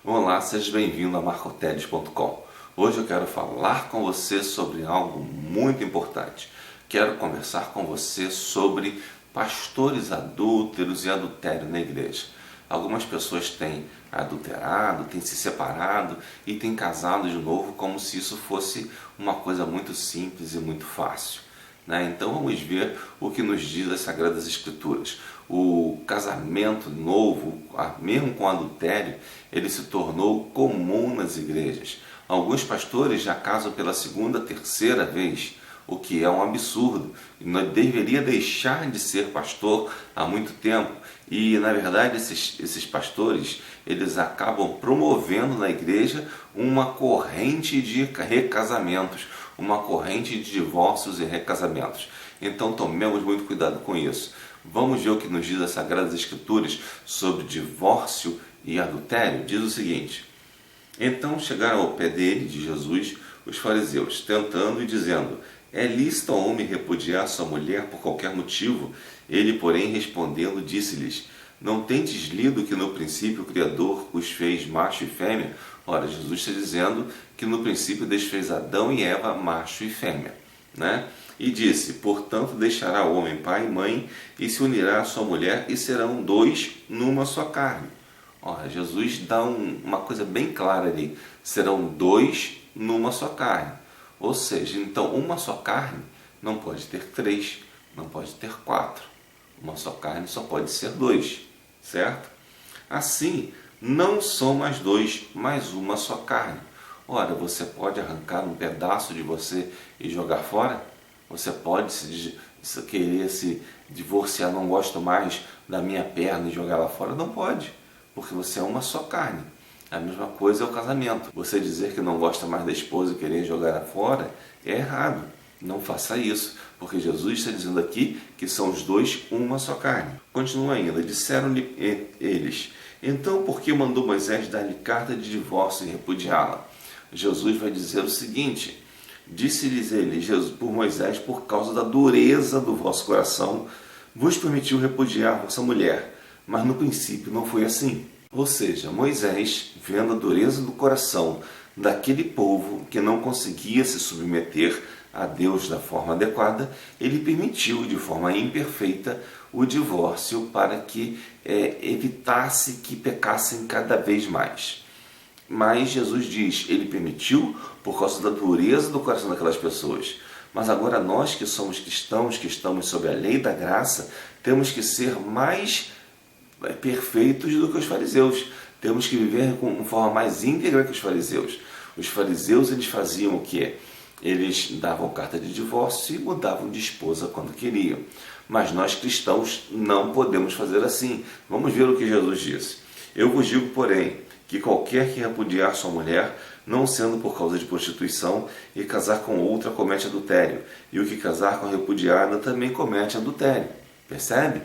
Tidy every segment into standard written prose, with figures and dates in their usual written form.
Olá, seja bem-vindo a marcoteles.com. Hoje eu quero falar com você sobre algo muito importante. Quero conversar com você sobre pastores adúlteros e adultério na igreja. Algumas pessoas têm adulterado, têm se separado e têm casado de novo como se isso fosse uma coisa muito simples e muito fácil. Então vamos ver o que nos diz as Sagradas Escrituras. O casamento novo, mesmo com adultério, ele se tornou comum nas igrejas. Alguns pastores já casam pela segunda, terceira vez, o que é um absurdo. Deveria deixar de ser pastor há muito tempo. E, na verdade, esses pastores, eles acabam promovendo na igreja uma corrente de recasamentos, uma corrente de divórcios e recasamentos. Então, tomemos muito cuidado com isso. Vamos ver o que nos diz as Sagradas Escrituras sobre divórcio e adultério. Diz o seguinte: então chegaram ao pé dele, de Jesus, os fariseus, tentando e dizendo: é lícito ao homem repudiar sua mulher por qualquer motivo? Ele, porém, respondendo, disse-lhes: não tendes lido que no princípio o Criador os fez macho e fêmea? Ora, Jesus está dizendo que no princípio Deus fez Adão e Eva macho e fêmea, E disse: portanto deixará o homem pai e mãe e se unirá à sua mulher e serão dois numa só carne. Ora, Jesus dá uma coisa bem clara ali: serão dois numa só carne. Ou seja, então uma só carne não pode ter três, não pode ter quatro. Uma só carne só pode ser dois, certo? Assim, não são mais dois, mas uma só carne. Ora, você pode arrancar um pedaço de você e jogar fora? Você pode querer se divorciar, não gosto mais da minha perna e jogar lá fora? Não pode, porque você é uma só carne. A mesma coisa é o casamento. Você dizer que não gosta mais da esposa e querer jogar fora é errado. Não faça isso, porque Jesus está dizendo aqui que são os dois uma só carne. Continua ainda: disseram-lhe eles: então por que mandou Moisés dar-lhe carta de divórcio e repudiá-la? Jesus vai dizer o seguinte: disse-lhes ele, Jesus, por Moisés, por causa da dureza do vosso coração, vos permitiu repudiar vossa mulher, mas no princípio não foi assim. Ou seja, Moisés, vendo a dureza do coração daquele povo que não conseguia se submeter a Deus da forma adequada, ele permitiu de forma imperfeita o divórcio para que evitasse que pecassem cada vez mais. Mas Jesus diz, ele permitiu por causa da dureza do coração daquelas pessoas. Mas agora nós que somos cristãos, que estamos sob a lei da graça, temos que ser mais perfeitos do que os fariseus. Temos que viver com uma forma mais íntegra que os fariseus. Os fariseus, eles faziam o quê? Eles davam carta de divórcio e mudavam de esposa quando queriam. Mas nós cristãos não podemos fazer assim. Vamos ver o que Jesus disse. Eu vos digo, porém, que qualquer que repudiar sua mulher, não sendo por causa de prostituição, e casar com outra comete adultério. E o que casar com a repudiada também comete adultério. Percebe?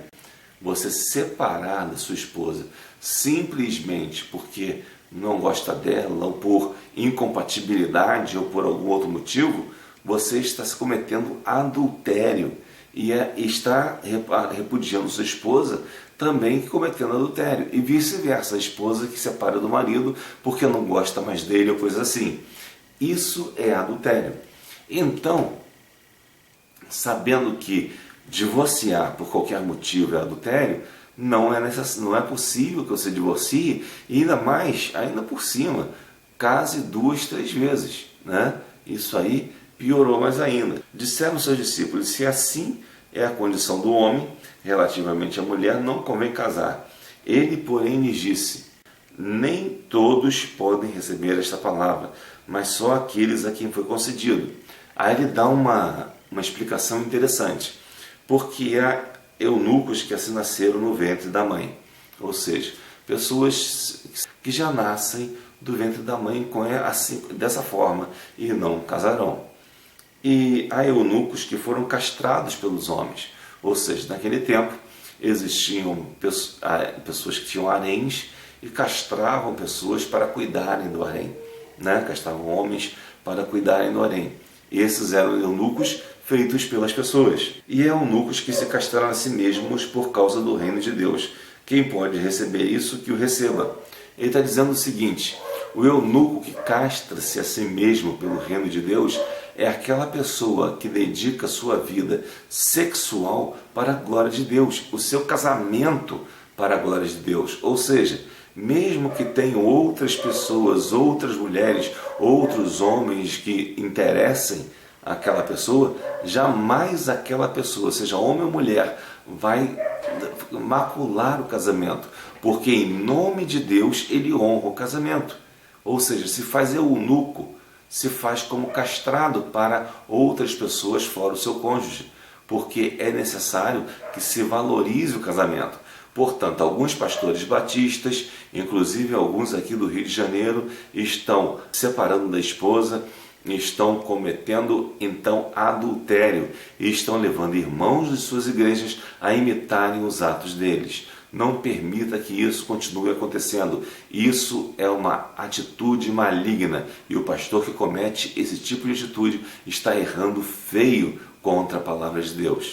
Você separar da sua esposa simplesmente porque não gosta dela, ou por incompatibilidade, ou por algum outro motivo, você está se cometendo adultério e está repudiando sua esposa também cometendo adultério. E vice-versa, a esposa que separa do marido porque não gosta mais dele ou coisa assim. Isso é adultério. Então, sabendo que divorciar por qualquer motivo é adultério, não é possível que você divorcie, e ainda por cima, case 2, 3 vezes. Isso aí piorou mais ainda. Disseram seus discípulos: se assim é a condição do homem relativamente à mulher, não convém casar. Ele, porém, lhes disse: nem todos podem receber esta palavra, mas só aqueles a quem foi concedido. Aí ele dá uma explicação interessante. Porque há eunucos que assim nasceram no ventre da mãe. Ou seja, pessoas que já nascem do ventre da mãe assim, dessa forma e não casarão. E há eunucos que foram castrados pelos homens. Ou seja, naquele tempo existiam pessoas que tinham haréns e castravam pessoas para cuidarem do harém. Castravam homens para cuidarem do harém. Esses eram eunucos feitos pelas pessoas. E eunucos que se castraram a si mesmos por causa do reino de Deus. Quem pode receber isso, que o receba. Ele está dizendo o seguinte: o eunuco que castra-se a si mesmo pelo reino de Deus é aquela pessoa que dedica sua vida sexual para a glória de Deus, o seu casamento para a glória de Deus. Ou seja, mesmo que tenham outras pessoas, outras mulheres, outros homens que interessem aquela pessoa, jamais aquela pessoa, seja homem ou mulher, vai macular o casamento, porque em nome de Deus ele honra o casamento. Ou seja, se faz eunuco, se faz como castrado para outras pessoas fora o seu cônjuge, porque é necessário que se valorize o casamento. Portanto, alguns pastores batistas, inclusive alguns aqui do Rio de Janeiro, estão separando da esposa, estão cometendo então adultério e estão levando irmãos de suas igrejas a imitarem os atos deles. Não permita que isso continue acontecendo. Isso é uma atitude maligna e o pastor que comete esse tipo de atitude está errando feio contra a palavra de Deus.